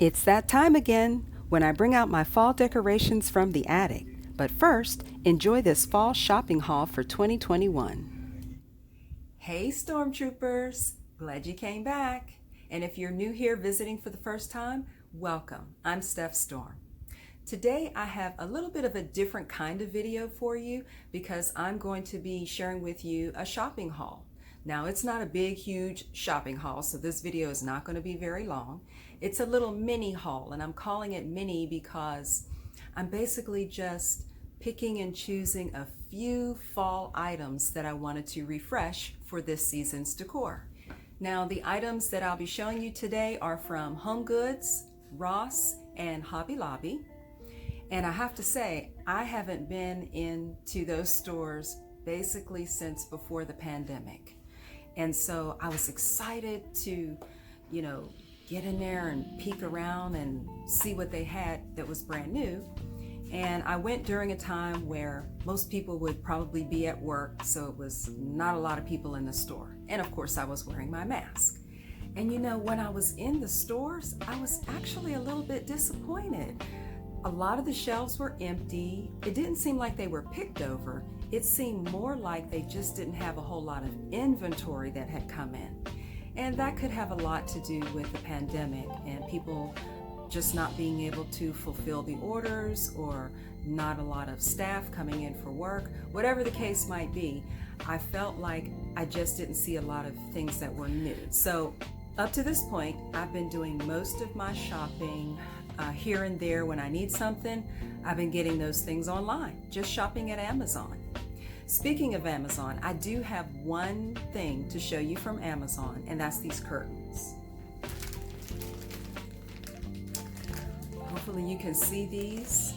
It's that time again when I bring out my fall decorations from the attic. But first, enjoy this fall shopping haul for 2021. Hey Stormtroopers! Glad you came back. And if you're new here visiting for the first time, welcome. I'm Steph Storm. Today I have a little bit of a different kind of video for you because I'm going to be sharing with you a shopping haul. Now, it's not a big, huge shopping haul, so this video is not going to be very long. It's a little mini haul, and I'm calling it mini because I'm basically just picking and choosing a few fall items that I wanted to refresh for this season's decor. Now, the items that I'll be showing you today are from HomeGoods, Ross, and Hobby Lobby. And I have to say, I haven't been into those stores basically since before the pandemic. And so I was excited to, get in there and peek around and see what they had that was brand new. And I went during a time where most people would probably be at work, so it was not a lot of people in the store. And of course, I was wearing my mask. And when I was in the stores, I was actually a little bit disappointed. A lot of the shelves were empty. It didn't seem like they were picked over. It seemed more like they just didn't have a whole lot of inventory that had come in. And that could have a lot to do with the pandemic and people just not being able to fulfill the orders or not a lot of staff coming in for work. Whatever the case might be, I felt like I just didn't see a lot of things that were new. So up to this point, I've been doing most of my shopping here and there. When I need something, I've been getting those things online, just shopping at Amazon. Speaking of Amazon, I do have one thing to show you from Amazon, and that's these curtains. Hopefully you can see these.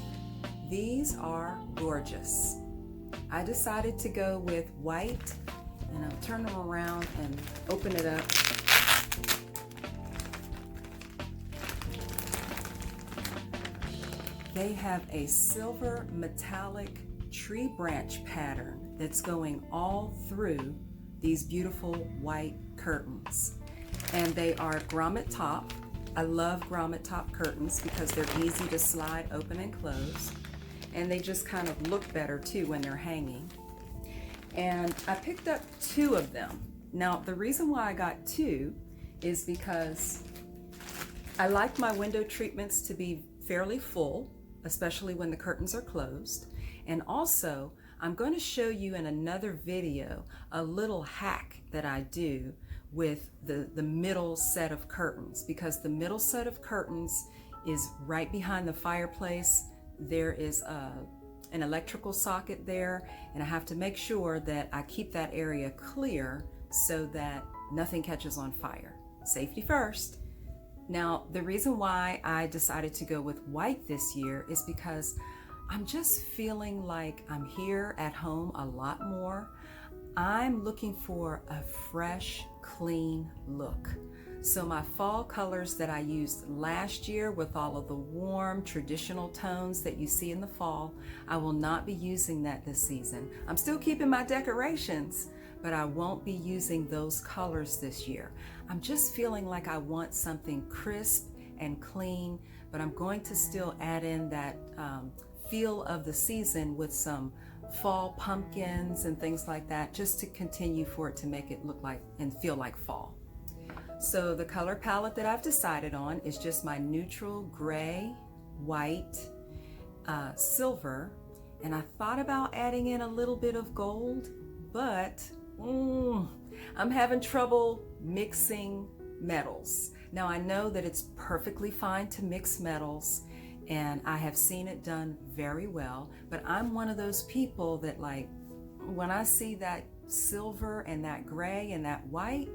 These are gorgeous. I decided to go with white, and I'll turn them around and open it up. They have a silver metallic tree branch pattern that's going all through these beautiful white curtains. And they are grommet top. I love grommet top curtains because they're easy to slide open and close. And they just kind of look better too when they're hanging. And I picked up two of them. Now, the reason why I got two is because I like my window treatments to be fairly full, especially when the curtains are closed. And also, I'm going to show you in another video a little hack that I do with the middle set of curtains, because the middle set of curtains is right behind the fireplace. There is an electrical socket there, and I have to make sure that I keep that area clear so that nothing catches on fire. Safety first. Now, the reason why I decided to go with white this year is because I'm just feeling like I'm here at home a lot more. I'm looking for a fresh, clean look. So my fall colors that I used last year with all of the warm, traditional tones that you see in the fall, I will not be using that this season. I'm still keeping my decorations, but I won't be using those colors this year. I'm just feeling like I want something crisp and clean, but I'm going to still add in that feel of the season with some fall pumpkins and things like that, just to continue for it to make it look like and feel like fall. So the color palette that I've decided on is just my neutral gray, white, silver, and I thought about adding in a little bit of gold, but I'm having trouble mixing metals. Now, I know that it's perfectly fine to mix metals, and I have seen it done very well, but I'm one of those people that, like, when I see that silver and that gray and that white,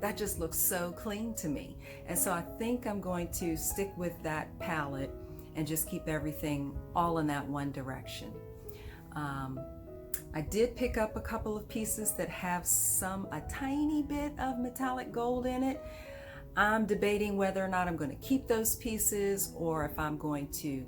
that just looks so clean to me. And so I think I'm going to stick with that palette and just keep everything all in that one direction. I did pick up a couple of pieces that have a tiny bit of metallic gold in it. I'm debating whether or not I'm going to keep those pieces or if I'm going to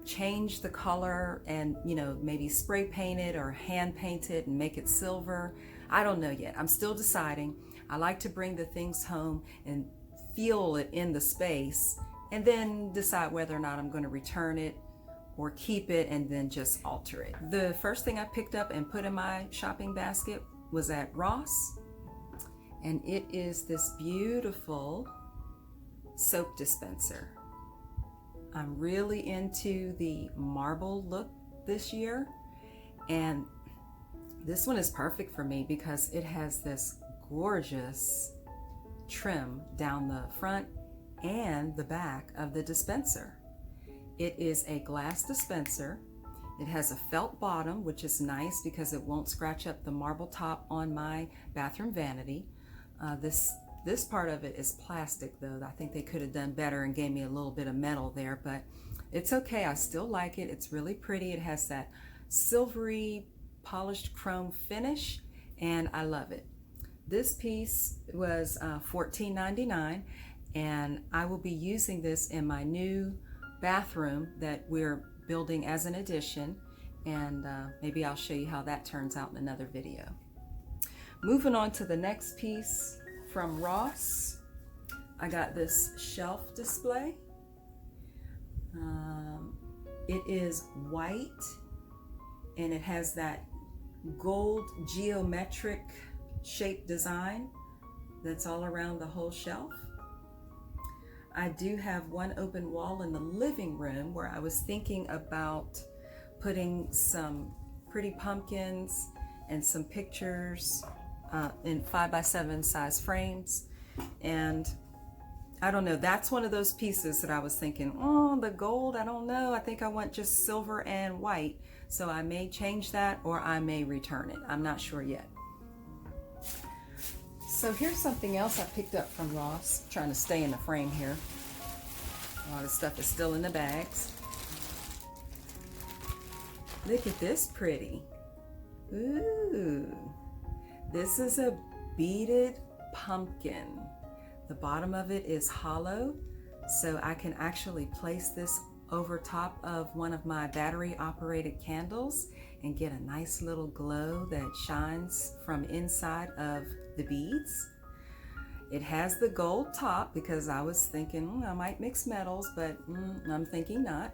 change the color and, maybe spray paint it or hand paint it and make it silver. I don't know yet. I'm still deciding. I like to bring the things home and feel it in the space and then decide whether or not I'm going to return it or keep it and then just alter it. The first thing I picked up and put in my shopping basket was at Ross, and it is this beautiful soap dispenser. I'm really into the marble look this year, and this one is perfect for me because it has this gorgeous trim down the front and the back of the dispenser. It is a glass dispenser. It has a felt bottom, which is nice because it won't scratch up the marble top on my bathroom vanity. This part of it is plastic though. I think they could have done better and gave me a little bit of metal there, but it's okay. I still like it. It's really pretty. It has that silvery polished chrome finish and I love it. This piece was $14.99 and I will be using this in my new bathroom that we're building as an addition, and maybe I'll show you how that turns out in another video. Moving on to the next piece from Ross, I got this shelf display. It is white and it has that gold geometric shape design that's all around the whole shelf. I do have one open wall in the living room where I was thinking about putting some pretty pumpkins and some pictures in 5x7 size frames. And I don't know, that's one of those pieces that I was thinking, oh, the gold, I don't know. I think I want just silver and white. So I may change that or I may return it. I'm not sure yet. So here's something else I picked up from Ross. I'm trying to stay in the frame here. A lot of stuff is still in the bags. Look at this pretty. Ooh. This is a beaded pumpkin. The bottom of it is hollow, so I can actually place this over top of one of my battery operated candles and get a nice little glow that shines from inside of the beads. It has the gold top because I was thinking I might mix metals, but I'm thinking not.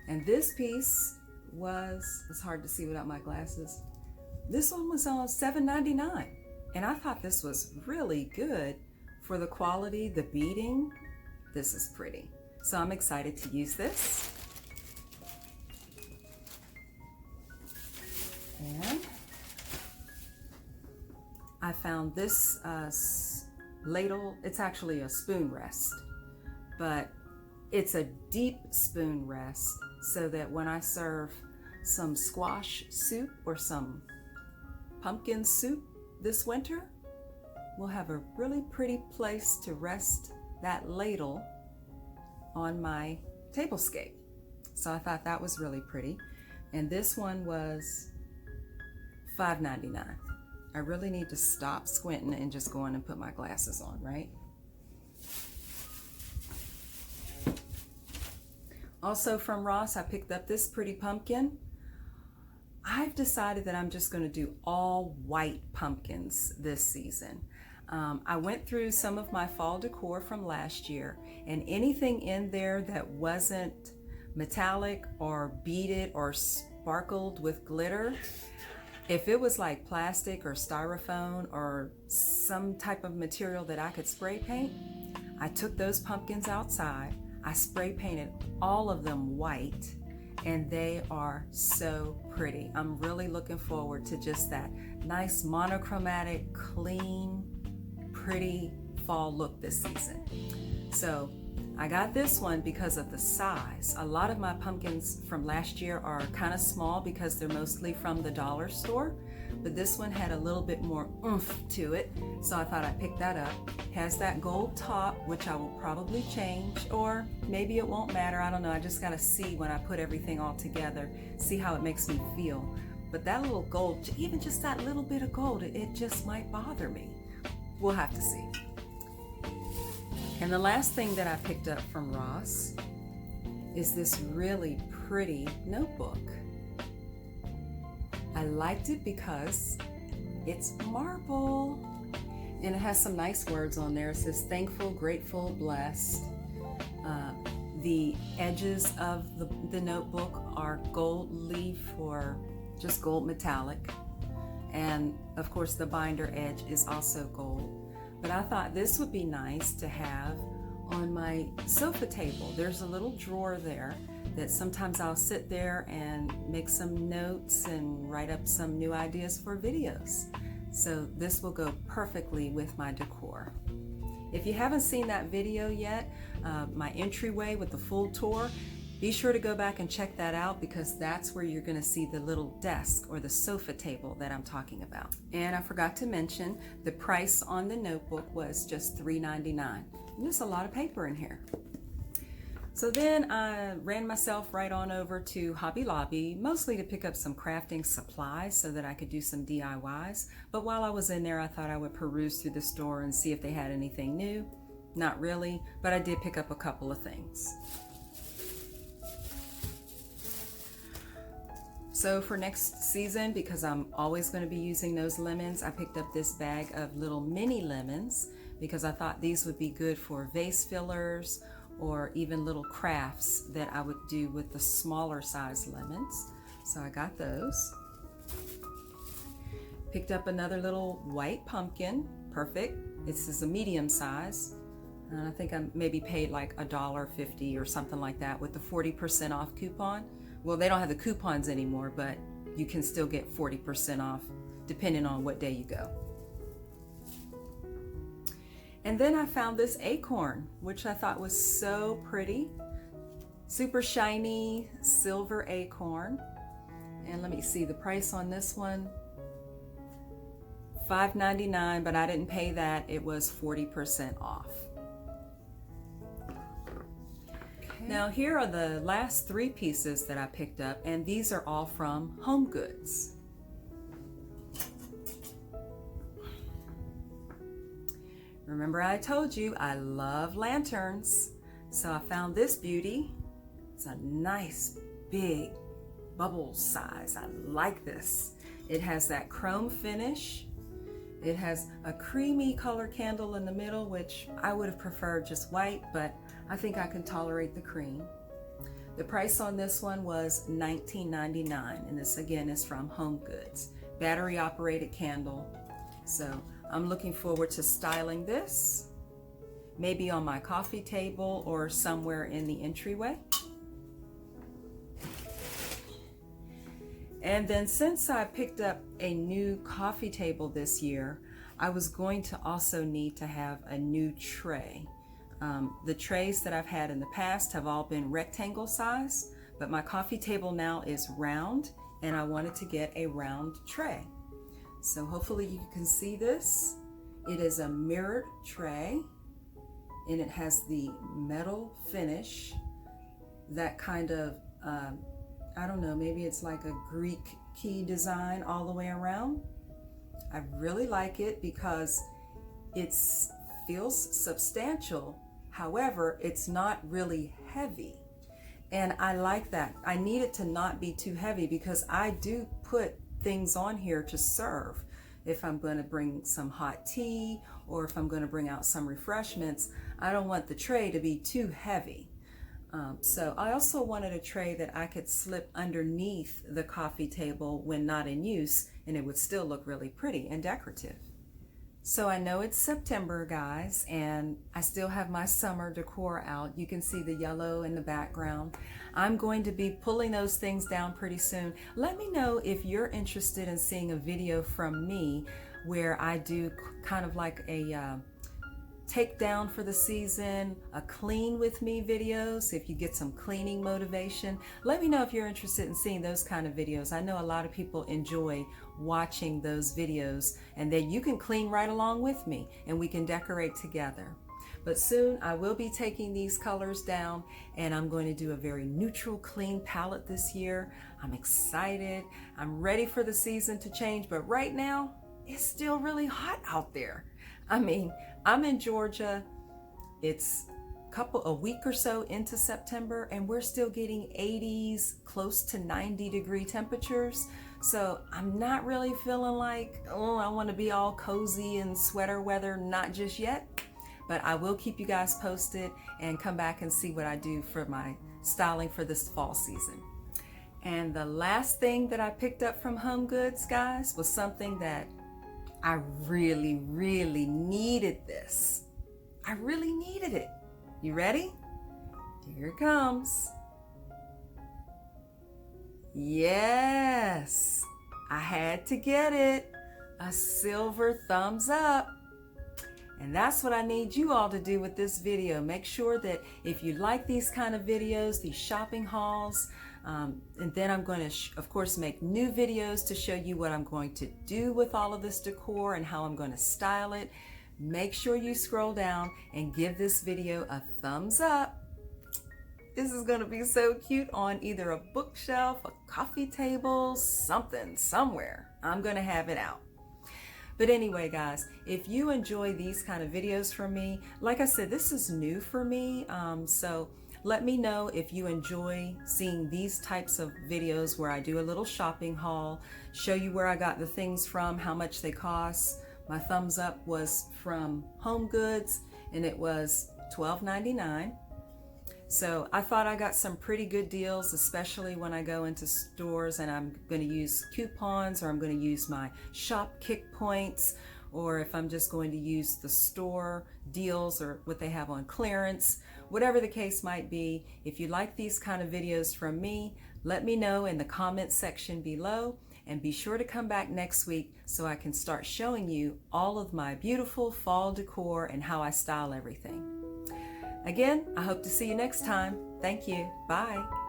And this piece was, it's hard to see without my glasses. This one was on $7.99, and I thought this was really good for the quality, the beading. This is pretty. So I'm excited to use this. And I found this ladle. It's actually a spoon rest, but it's a deep spoon rest so that when I serve some squash soup or some pumpkin soup this winter, we'll have a really pretty place to rest that ladle on my tablescape. So I thought that was really pretty. And this one was $5.99. I really need to stop squinting and just go in and put my glasses on, right? Also from Ross, I picked up this pretty pumpkin. I've decided that I'm just going to do all white pumpkins this season. I went through some of my fall decor from last year, and anything in there that wasn't metallic or beaded or sparkled with glitter, if it was like plastic or styrofoam or some type of material that I could spray paint, I took those pumpkins outside, I spray painted all of them white, and they are so pretty. I'm really looking forward to just that nice monochromatic, clean, pretty fall look this season. So I got this one because of the size. A lot of my pumpkins from last year are kind of small because they're mostly from the dollar store, but this one had a little bit more oomph to it, so I thought I'd pick that up. Has that gold top, which I will probably change, or maybe it won't matter. I don't know. I just gotta see when I put everything all together, see how it makes me feel. But that little gold, even just that little bit of gold, it just might bother me. We'll have to see. And the last thing that I picked up from Ross is this really pretty notebook. I liked it because it's marble. And it has some nice words on there. It says thankful, grateful, blessed. The edges of the notebook are gold leaf or just gold metallic. And of course the binder edge is also gold. But I thought this would be nice to have on my sofa table. There's a little drawer there that sometimes I'll sit there and make some notes and write up some new ideas for videos. So this will go perfectly with my decor. If you haven't seen that video yet, my entryway with the full tour, be sure to go back and check that out, because that's where you're going to see the little desk or the sofa table that I'm talking about. And I forgot to mention, the price on the notebook was just $3.99. And there's a lot of paper in here. So then I ran myself right on over to Hobby Lobby, mostly to pick up some crafting supplies so that I could do some DIYs. But while I was in there, I thought I would peruse through the store and see if they had anything new. Not really, but I did pick up a couple of things. So for next season, because I'm always going to be using those lemons, I picked up this bag of little mini lemons because I thought these would be good for vase fillers or even little crafts that I would do with the smaller size lemons. So I got those. Picked up another little white pumpkin, perfect. This is a medium size. And I think I maybe paid like $1.50 or something like that with the 40% off coupon. Well, they don't have the coupons anymore, but you can still get 40% off depending on what day you go. And then I found this acorn, which I thought was so pretty. Super shiny silver acorn. And let me see the price on this one. $5.99, but I didn't pay that. It was 40% off. Okay. Now here are the last 3 pieces that I picked up, and these are all from HomeGoods. Remember I told you I love lanterns, so I found this beauty. It's a nice big bubble size. I like this. It has that chrome finish. It has a creamy color candle in the middle, which I would have preferred just white, but I think I can tolerate the cream. The price on this one was $19.99, and this again is from HomeGoods. Battery operated candle. So I'm looking forward to styling this, maybe on my coffee table or somewhere in the entryway. And then since I picked up a new coffee table this year, I was going to also need to have a new tray. The trays that I've had in the past have all been rectangle size, but my coffee table now is round, and I wanted to get a round tray. So hopefully you can see this. It is a mirrored tray, and it has the metal finish, that kind of, I don't know, maybe it's like a Greek key design all the way around. I really like it because it feels substantial. However, it's not really heavy. And I like that. I need it to not be too heavy because I do put things on here to serve. If I'm going to bring some hot tea or if I'm going to bring out some refreshments, I don't want the tray to be too heavy. So I also wanted a tray that I could slip underneath the coffee table when not in use, and it would still look really pretty and decorative. So I know it's September, guys, and I still have my summer decor out. You can see the yellow in the background. I'm going to be pulling those things down pretty soon. Let me know if you're interested in seeing a video from me where I do kind of like a take down for the season, a clean with me videos, if you get some cleaning motivation. Let me know if you're interested in seeing those kind of videos. I know a lot of people enjoy watching those videos, and then you can clean right along with me and we can decorate together. But soon I will be taking these colors down, and I'm going to do a very neutral, clean palette this year. I'm excited. I'm ready for the season to change, but right now it's still really hot out there. I mean, I'm in Georgia. It's a week or so into September, and we're still getting 80s, close to 90-degree temperatures. So I'm not really feeling like, oh, I want to be all cozy and sweater weather, not just yet. But I will keep you guys posted and come back and see what I do for my styling for this fall season. And the last thing that I picked up from HomeGoods, guys, was something that I really, really needed this. I really needed it. You ready? Here it comes. Yes, I had to get it. A silver thumbs up. And that's what I need you all to do with this video. Make sure that if you like these kind of videos, these shopping hauls, and then I'm going to, of course, make new videos to show you what I'm going to do with all of this decor and how I'm going to style it. Make sure you scroll down and give this video a thumbs up. This is going to be so cute on either a bookshelf, a coffee table, something, somewhere. I'm going to have it out. But anyway, guys, if you enjoy these kind of videos from me, like I said, this is new for me. So let me know if you enjoy seeing these types of videos where I do a little shopping haul, show you where I got the things from, how much they cost. My thumbs up was from HomeGoods and it was $12.99. So I thought I got some pretty good deals, especially when I go into stores and I'm going to use coupons, or I'm going to use my shop kick points, or if I'm just going to use the store deals or what they have on clearance. Whatever the case might be, if you like these kind of videos from me, let me know in the comment section below, and be sure to come back next week so I can start showing you all of my beautiful fall decor and how I style everything. Again, I hope to see you next time. Thank you. Bye.